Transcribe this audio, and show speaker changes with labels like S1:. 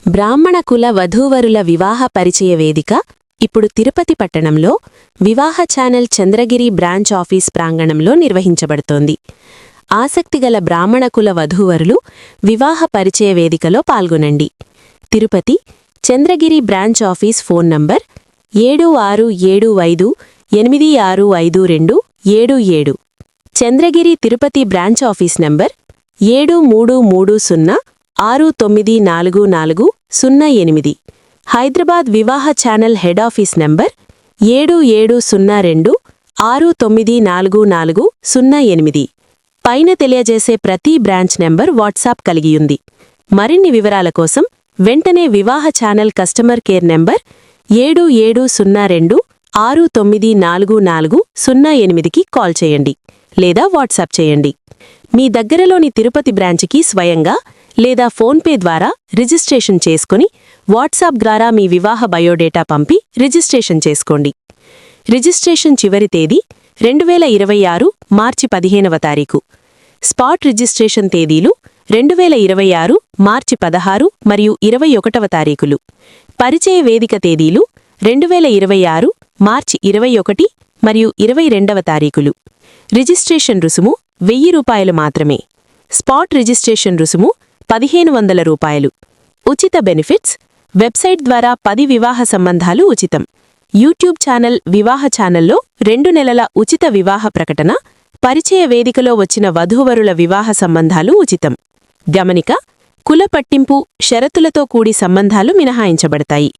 S1: బ్రాహ్మణ కుల వధూవరుల వివాహ పరిచయ వేదిక ఇప్పుడు తిరుపతి పట్టణంలో వివాహ ఛానల్ చంద్రగిరి బ్రాంచ్ ఆఫీస్ ప్రాంగణంలో నిర్వహించబడుతోంది. ఆసక్తిగల బ్రాహ్మణ కుల వధూవరులు వివాహ పరిచయ వేదికలో పాల్గొనండి. Tirupati Chandragiri branch office phone number 7675865277. Chandragiri Tirupati branch office number 7330694408. Hyderabad వివాహ ఛానల్ హెడ్ ఆఫీస్ నంబర్ 7702694408. పైన తెలియజేసే ప్రతి బ్రాంచ్ నెంబర్ వాట్సాప్ కలిగియుంది. మరిన్ని వివరాల కోసం వెంటనే వివాహ ఛానల్ కస్టమర్ కేర్ నెంబర్ 7702694408కి కాల్ చేయండి లేదా వాట్సాప్ చేయండి. మీ దగ్గరలోని తిరుపతి బ్రాంచ్కి స్వయంగా లేదా ఫోన్పే ద్వారా రిజిస్ట్రేషన్ చేసుకుని వాట్సాప్ ద్వారా మీ వివాహ బయోడేటా పంపి రిజిస్ట్రేషన్ చేసుకోండి. రిజిస్ట్రేషన్ చివరి తేదీ 2026 మార్చి 15వ తారీఖు. స్పాట్ రిజిస్ట్రేషన్ తేదీలు 2026 మార్చి 16 మరియు 21వ తారీఖులు. పరిచయ వేదిక తేదీలు 2026 మార్చి 21 మరియు 22వ తారీఖులు. రిజిస్ట్రేషన్ రుసుము 1000 రూపాయలు మాత్రమే. స్పాట్ రిజిస్ట్రేషన్ రుసుము 1500 రూపాయలు. ఉచిత బెనిఫిట్స్: వెబ్సైట్ ద్వారా 10 వివాహ సంబంధాలు ఉచితం. యూట్యూబ్ ఛానల్ వివాహ ఛానల్లో 2 నెలల ఉచిత వివాహ ప్రకటన. పరిచయ వేదికలో వచ్చిన వధూవరుల వివాహ సంబంధాలు ఉచితం. గమనిక: కుల పట్టింపు షరతులతో కూడి సంబంధాలు మినహాయించబడతాయి.